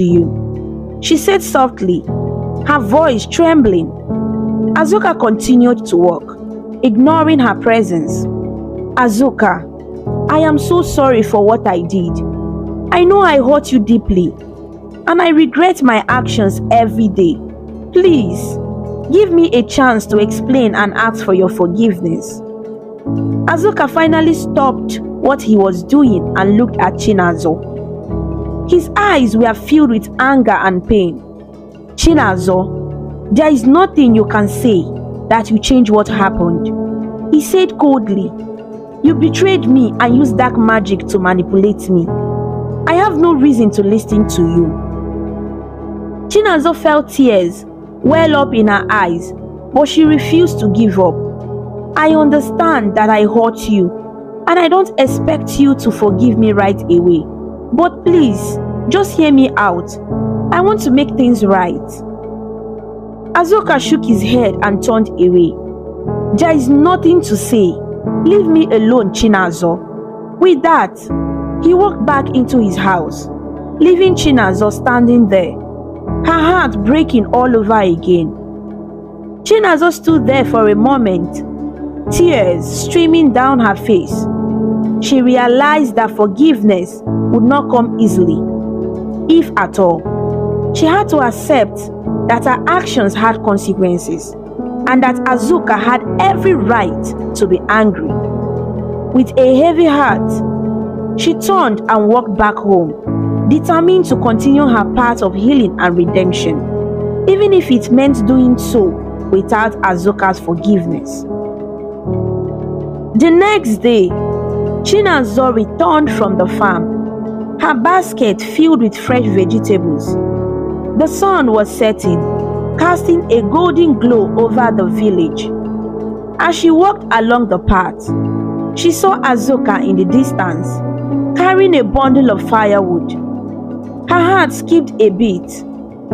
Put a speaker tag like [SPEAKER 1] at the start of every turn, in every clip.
[SPEAKER 1] to you," she said softly, her voice trembling. Azuka continued to walk, ignoring her presence. "Azuka, I am so sorry for what I did. I know I hurt you deeply, and I regret my actions every day. Please, give me a chance to explain and ask for your forgiveness." Azuka finally stopped what he was doing and looked at Chinazo. His eyes were filled with anger and pain. "Chinazo, there is nothing you can say that will change what happened," he said coldly. "You betrayed me and used dark magic to manipulate me. I have no reason to listen to you." Chinazo felt tears well up in her eyes, but she refused to give up. "I understand that I hurt you, and I don't expect you to forgive me right away. But please, just hear me out. I want to make things right." Azuka shook his head and turned away. "There is nothing to say. Leave me alone, Chinazo." With that, he walked back into his house, leaving Chinazo standing there, her heart breaking all over again. Chinazo stood there for a moment, tears streaming down her face. She realized that forgiveness would not come easily, if at all. She had to accept that her actions had consequences, and that Azuka had every right to be angry. With a heavy heart, she turned and walked back home, determined to continue her path of healing and redemption, even if it meant doing so without Azuka's forgiveness. The next day, Chinazo returned from the farm, her basket filled with fresh vegetables. The sun was setting, casting a golden glow over the village. As she walked along the path, she saw Azuka in the distance, carrying a bundle of firewood. Her heart skipped a beat.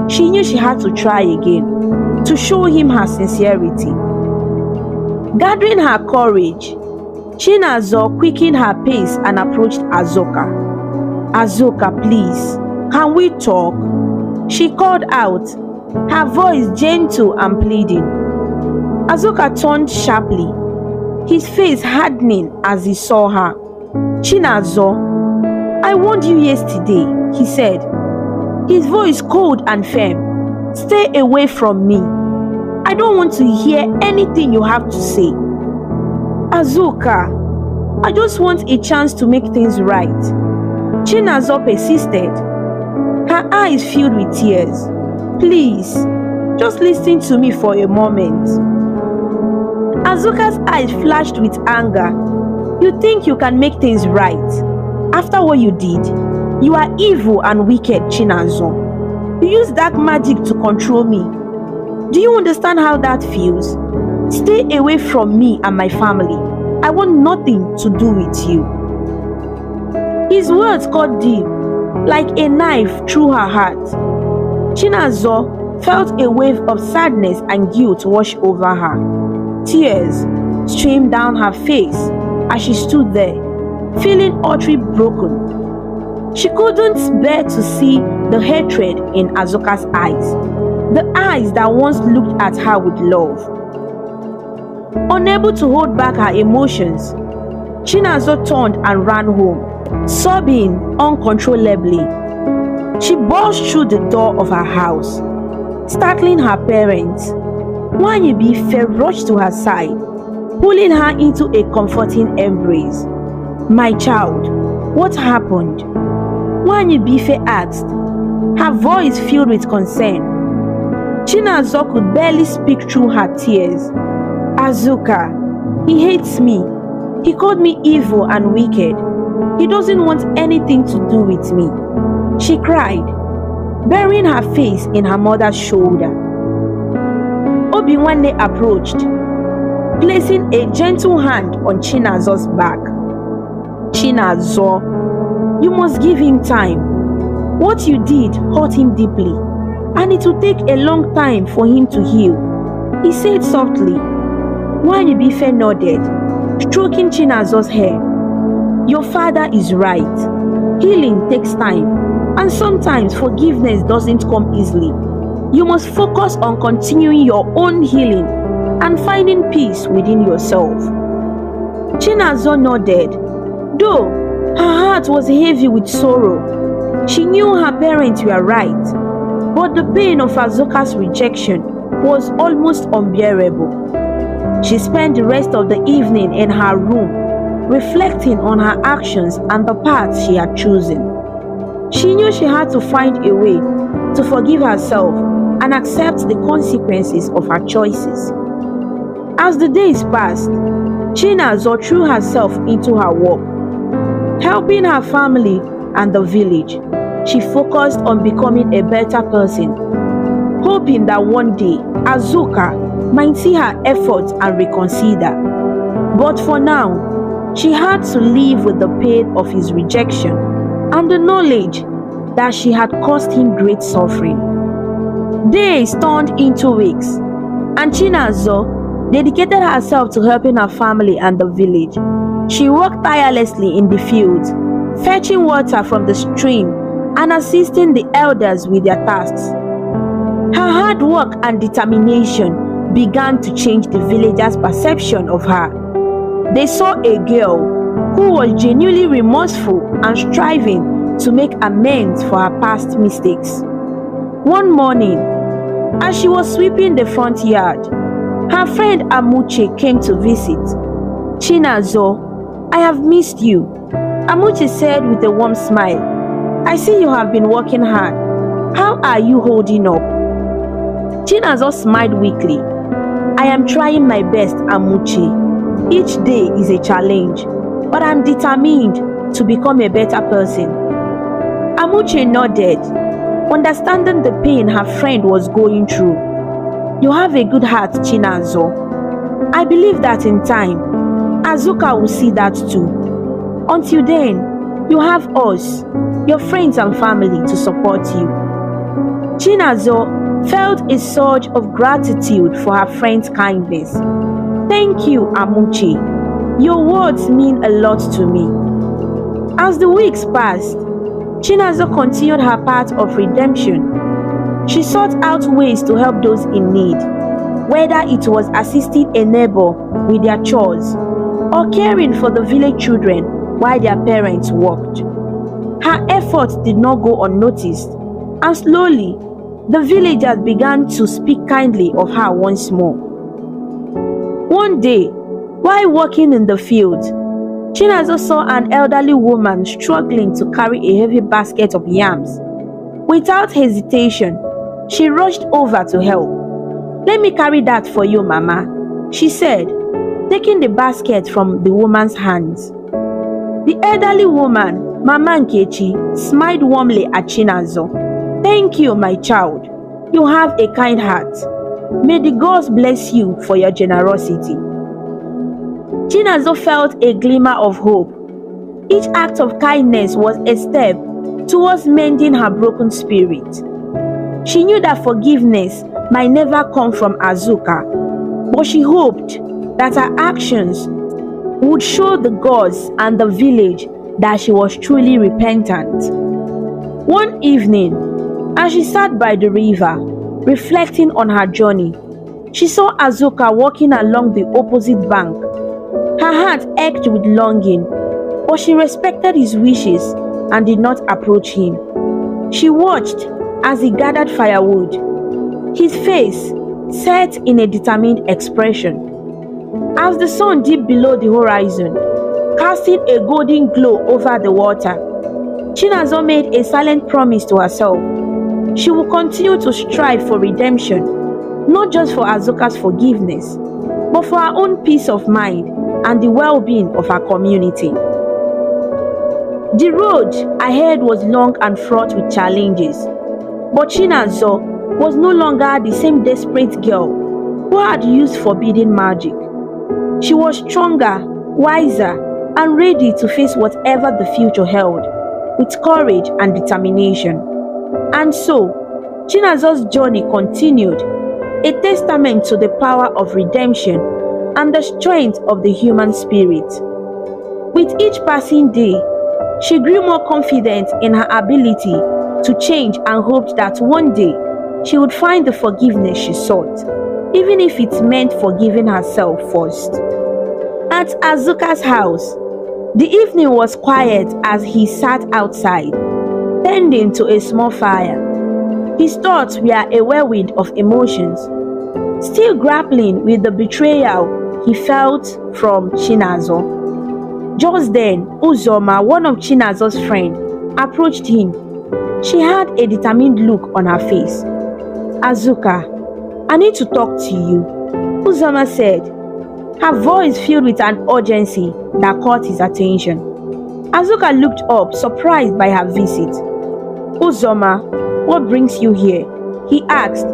[SPEAKER 1] She knew she had to try again, to show him her sincerity. Gathering her courage, Chinazo quickened her pace and approached Azuka. "Azuka, please, can we talk?" she called out, her voice gentle and pleading. Azuka turned sharply, his face hardening as he saw her. "Chinazo, I warned you yesterday," he said, his voice cold and firm. "Stay away from me. I don't want to hear anything you have to say." "Azuka, I just want a chance to make things right," Chinazo persisted, her eyes filled with tears. "Please, just listen to me for a moment." Azuka's eyes flashed with anger. "You think you can make things right? After what you did, you are evil and wicked, Chinazo. You use dark magic to control me. Do you understand how that feels? Stay away from me and my family. I want nothing to do with you." His words cut deep, like a knife through her heart. Chinazo felt a wave of sadness and guilt wash over her. Tears streamed down her face as she stood there, feeling utterly broken. She couldn't bear to see the hatred in Azuka's eyes, the eyes that once looked at her with love. Unable to hold back her emotions, Chinazo turned and ran home, sobbing uncontrollably. She burst through the door of her house, startling her parents. Nwaanyị rushed to her side, pulling her into a comforting embrace. "My child, what happened?" Nwaanyị asked, her voice filled with concern. Chinazo could barely speak through her tears. "Azuka, he hates me. He called me evil and wicked. He doesn't want anything to do with me," she cried, burying her face in her mother's shoulder. Obinwanne approached, placing a gentle hand on Chinazo's back. "Chinazo, you must give him time. What you did hurt him deeply, and it will take a long time for him to heal," he said softly. Nwaanyị nodded, stroking Chinazo's hair. "Your father is right. Healing takes time. And sometimes forgiveness doesn't come easily. You must focus on continuing your own healing and finding peace within yourself. Chinazor nodded, though her heart was heavy with sorrow. She knew her parents were right, but the pain of Azuka's rejection was almost unbearable. She spent the rest of the evening in her room, reflecting on her actions and the path she had chosen. She knew she had to find a way to forgive herself and accept the consequences of her choices. As the days passed, Chinazor threw herself into her work, helping her family and the village. She focused on becoming a better person, hoping that one day Azuka might see her efforts and reconsider. But for now, she had to live with the pain of his rejection and the knowledge that she had caused him great suffering. Days turned into weeks, and Chinazor dedicated herself to helping her family and the village. She worked tirelessly in the fields, fetching water from the stream and assisting the elders with their tasks. Her hard work and determination began to change the villagers' perception of her. They saw a girl who was genuinely remorseful and striving to make amends for her past mistakes. One morning, as she was sweeping the front yard, her friend Amuche came to visit. Chinazor, I have missed you, Amuche said with a warm smile. I see you have been working hard. How are you holding up? Chinazor smiled weakly. I am trying my best, Amuche. Each day is a challenge, but I'm determined to become a better person. Amuche nodded, understanding the pain her friend was going through. You have a good heart, Chinazor. I believe that in time, Azuka will see that too. Until then, you have us, your friends and family to support you. Chinazor felt a surge of gratitude for her friend's kindness. Thank you, Amuche. Your words mean a lot to me. As the weeks passed, Chinazor continued her path of redemption. She sought out ways to help those in need, whether it was assisting a neighbor with their chores or caring for the village children while their parents worked. Her efforts did not go unnoticed, and slowly, the villagers began to speak kindly of her once more. One day, while working in the field, Chinazor saw an elderly woman struggling to carry a heavy basket of yams. Without hesitation, she rushed over to help. Let me carry that for you, Mama, she said, taking the basket from the woman's hands. The elderly woman, Mama Nkechi, smiled warmly at Chinazor. Thank you, my child. You have a kind heart. May the gods bless you for your generosity. Chinazor felt a glimmer of hope. Each act of kindness was a step towards mending her broken spirit. She knew that forgiveness might never come from Azuka, but she hoped that her actions would show the gods and the village that she was truly repentant. One evening, as she sat by the river, reflecting on her journey, she saw Azuka walking along the opposite bank. Her heart ached with longing, but she respected his wishes and did not approach him. She watched as he gathered firewood, his face set in a determined expression. As the sun dipped below the horizon, casting a golden glow over the water, Chinazor made a silent promise to herself. She would continue to strive for redemption, not just for Azuka's forgiveness, but for her own peace of mind and the well-being of her community. The road ahead was long and fraught with challenges, but Chinazor was no longer the same desperate girl who had used forbidden magic. She was stronger, wiser, and ready to face whatever the future held, with courage and determination. And so, Chinazor's journey continued, a testament to the power of redemption and the strength of the human spirit. With each passing day, she grew more confident in her ability to change and hoped that one day she would find the forgiveness she sought, even if it meant forgiving herself first. At Azuka's house, the evening was quiet as he sat outside, tending to a small fire. His thoughts were a whirlwind of emotions, still grappling with the betrayal he felt from Chinazo. Just then, Uzoma, one of Chinazo's friends, approached him. She had a determined look on her face. "Azuka, I need to talk to you," Uzoma said, her voice filled with an urgency that caught his attention. Azuka looked up, surprised by her visit. "Uzoma, what brings you here?" he asked,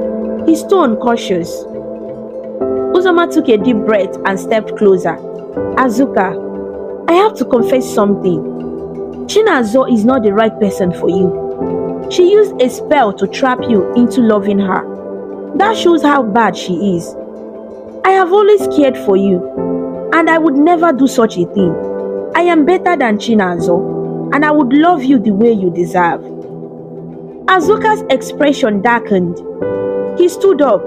[SPEAKER 1] his tone cautious. Uzoma took a deep breath and stepped closer. "Azuka, I have to confess something. Chinazo is not the right person for you. She used a spell to trap you into loving her. That shows how bad she is. I have always cared for you, and I would never do such a thing. I am better than Chinazo, and I would love you the way you deserve." Azuka's expression darkened. He stood up,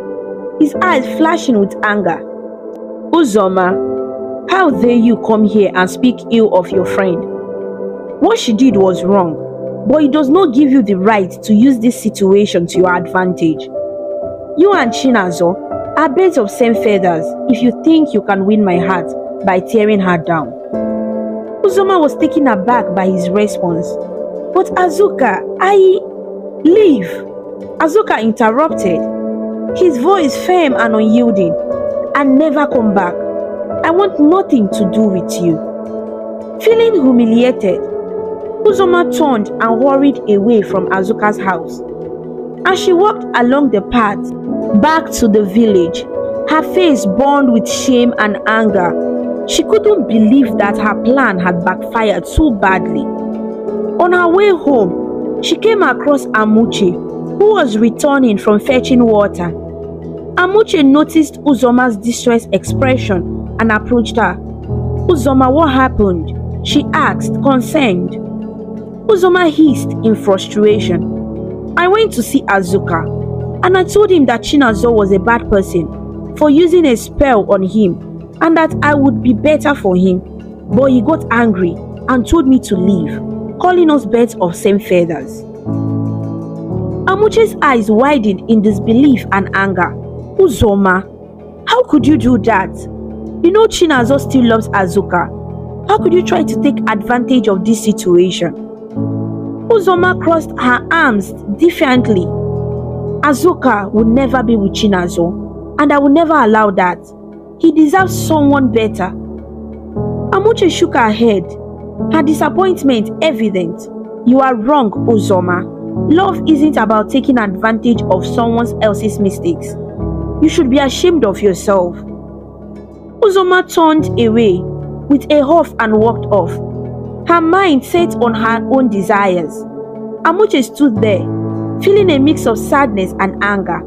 [SPEAKER 1] his eyes flashing with anger. "Uzoma, how dare you come here and speak ill of your friend? What she did was wrong, but it does not give you the right to use this situation to your advantage. You and Chinazo are birds of same feathers if you think you can win my heart by tearing her down." Uzoma was taken aback by his response. "But Azuka, Leave!" Azuka interrupted, his voice firm and unyielding. "And never come back. I want nothing to do with you." Feeling humiliated, Uzoma turned and hurried away from Azuka's house. As she walked along the path back to the village, her face burned with shame and anger. She couldn't believe that her plan had backfired so badly. On her way home, she came across Amuche, who was returning from fetching water. Amuche noticed Uzoma's distressed expression and approached her. "Uzoma, what happened?" she asked, concerned. Uzoma hissed in frustration. "I went to see Azuka, and I told him that Chinazo was a bad person for using a spell on him and that I would be better for him. But he got angry and told me to leave, calling us birds of same feathers." Amuche's eyes widened in disbelief and anger. "Uzoma, how could you do that? You know Chinazo still loves Azuka. How could you try to take advantage of this situation?" Uzoma crossed her arms defiantly. "Azuka would never be with Chinazo, and I will never allow that. He deserves someone better." Amuche shook her head, her disappointment evident. "You are wrong, Uzoma. Love isn't about taking advantage of someone else's mistakes. You should be ashamed of yourself." Uzoma turned away with a huff and walked off, her mind set on her own desires. Amuche stood there, feeling a mix of sadness and anger.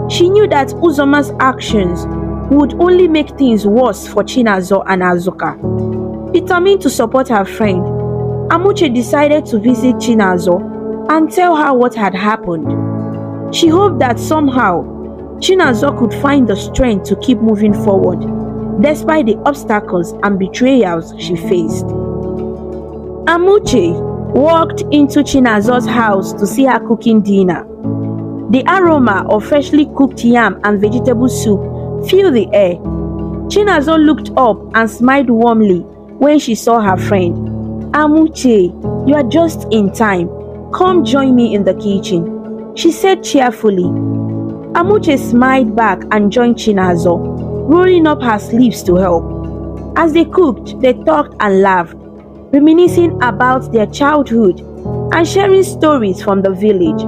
[SPEAKER 1] She knew that Uzoma's actions would only make things worse for Chinazo and Azuka. Determined to support her friend, Amuche decided to visit Chinazo and tell her what had happened. She hoped that somehow Chinazo could find the strength to keep moving forward, despite the obstacles and betrayals she faced. Amuche walked into Chinazo's house to see her cooking dinner. The aroma of freshly cooked yam and vegetable soup filled the air. Chinazo looked up and smiled warmly when she saw her friend. "Amuche, you are just in time. Come join me in the kitchen," she said cheerfully. Amuche smiled back and joined Chinazo, rolling up her sleeves to help. As they cooked, they talked and laughed, reminiscing about their childhood and sharing stories from the village.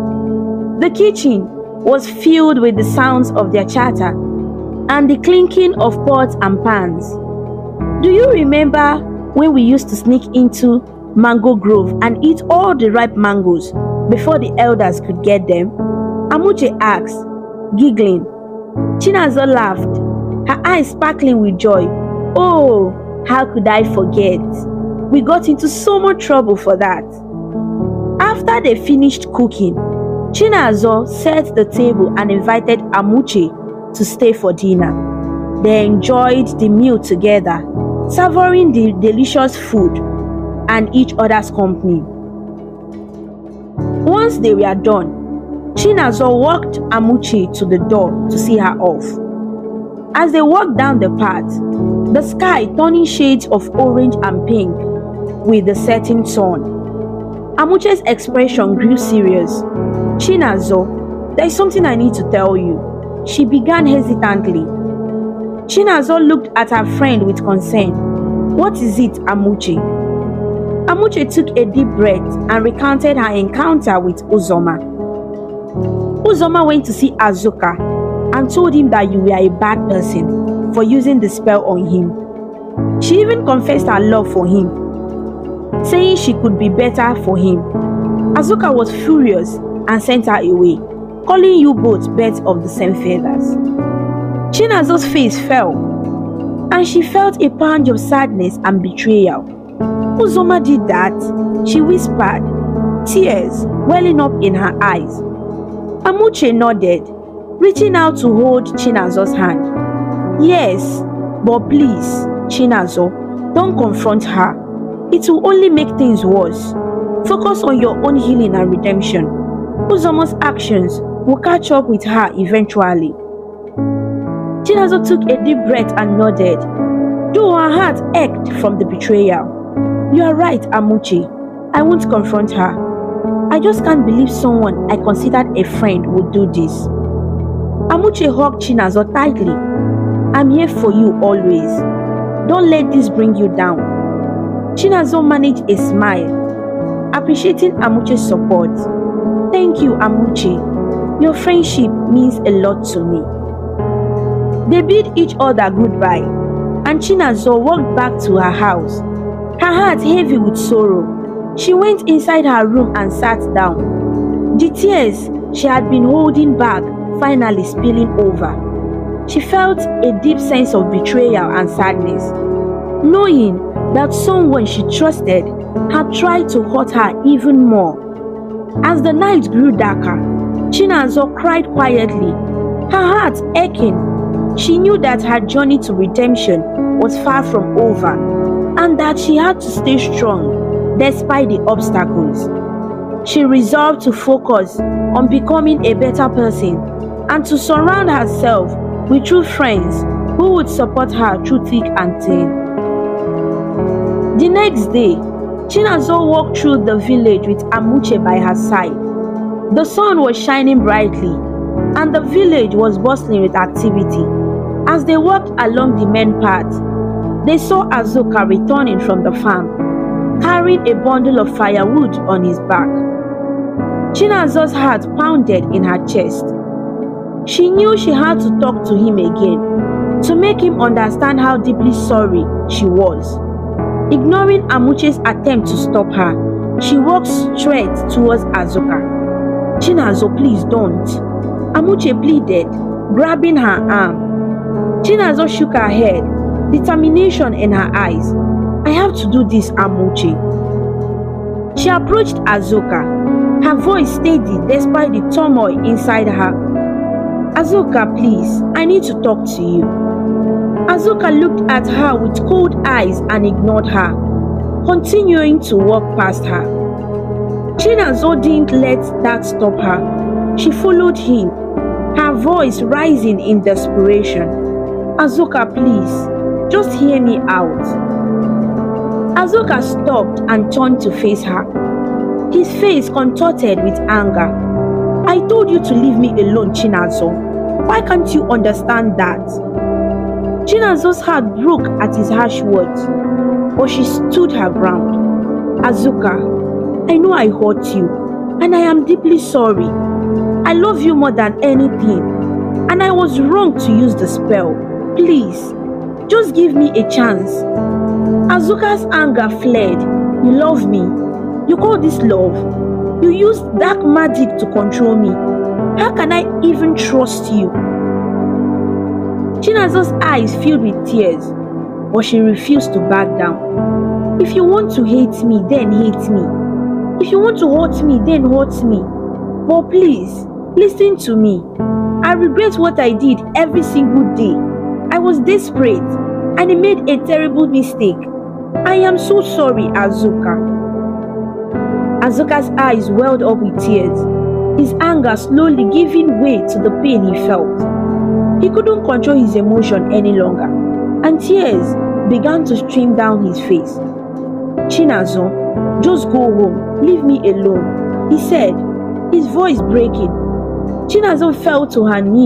[SPEAKER 1] The kitchen was filled with the sounds of their chatter and the clinking of pots and pans. "Do you remember when we used to sneak into Mango Grove and eat all the ripe mangoes before the elders could get them?" Amuche asked, giggling. Chinazo laughed, her eyes sparkling with joy. "Oh, how could I forget? We got into so much trouble for that." After they finished cooking, Chinazo set the table and invited Amuche to stay for dinner. They enjoyed the meal together, savoring the delicious food and each other's company. Once they were done, Chinazo walked Amuche to the door to see her off. As they walked down the path, the sky turning shades of orange and pink with the setting sun. Amuche's expression grew serious. Chinazo, there is something I need to tell you, she began hesitantly. Chinazo looked at her friend with concern. What is it, Amuche? Amuche took a deep breath and recounted her encounter with Uzoma. Uzoma went to see Azuka and told him that you were a bad person for using the spell on him. She even confessed her love for him, saying she could be better for him. Azuka was furious and sent her away, calling you both birds of the same feathers. Chinazo's face fell, and she felt a pang of sadness and betrayal. Uzoma did that, she whispered, tears welling up in her eyes. Amuche nodded, reaching out to hold Chinazo's hand. Yes, but please, Chinazo, don't confront her. It will only make things worse. Focus on your own healing and redemption. Uzoma's actions will catch up with her eventually. Chinazo took a deep breath and nodded, though her heart ached from the betrayal. You are right, Amuche. I won't confront her. I just can't believe someone I considered a friend would do this. Amuche hugged Chinazo tightly. I'm here for you always. Don't let this bring you down. Chinazo managed a smile, appreciating Amuche's support. Thank you, Amuche. Your friendship means a lot to me. They bid each other goodbye, and Chinazo walked back to her house. Her heart heavy with sorrow, she went inside her room and sat down. The tears she had been holding back finally spilling over. She felt a deep sense of betrayal and sadness, knowing that someone she trusted had tried to hurt her even more. As the night grew darker, Chinazo cried quietly, her heart aching. She knew that her journey to redemption was far from over, and that she had to stay strong despite the obstacles. She resolved to focus on becoming a better person and to surround herself with true friends who would support her through thick and thin. The next day, Chinazo walked through the village with Amuche by her side. The sun was shining brightly, and the village was bustling with activity. As they walked along the main path, they saw Azuka returning from the farm, carrying a bundle of firewood on his back. Chinazo's heart pounded in her chest. She knew she had to talk to him again, to make him understand how deeply sorry she was. Ignoring Amuche's attempt to stop her, she walked straight towards Azuka. Chinazo, please don't. Amuche pleaded, grabbing her arm. Chinazo shook her head, determination in her eyes. I have to do this, Amuche. She approached Azuka, her voice steady despite the turmoil inside her. Azuka, please, I need to talk to you. Azuka looked at her with cold eyes and ignored her, continuing to walk past her. Chinazo didn't let that stop her. She followed him, her voice rising in desperation. Azuka, please, just hear me out. Azuka stopped and turned to face her, his face contorted with anger. I told you to leave me alone, Chinazo. Why can't you understand that? Chinazo's heart broke at his harsh words, but she stood her ground. Azuka, I know I hurt you, and I am deeply sorry. I love you more than anything, and I was wrong to use the spell. Please, just give me a chance. Azuka's anger fled. You love me. You call this love? You used dark magic to control me. How can I even trust you? Chinazo's eyes filled with tears, but she refused to back down. If you want to hate me, then hate me. If you want to hurt me, then hurt me. But please, listen to me. I regret what I did every single day. I was desperate and I made a terrible mistake. I am so sorry, Azuka. Azuka's eyes welled up with tears, his anger slowly giving way to the pain he felt. He couldn't control his emotion any longer, and tears began to stream down his face. Chinazo, just go home, leave me alone, he said, his voice breaking. Chinazo fell to her knees.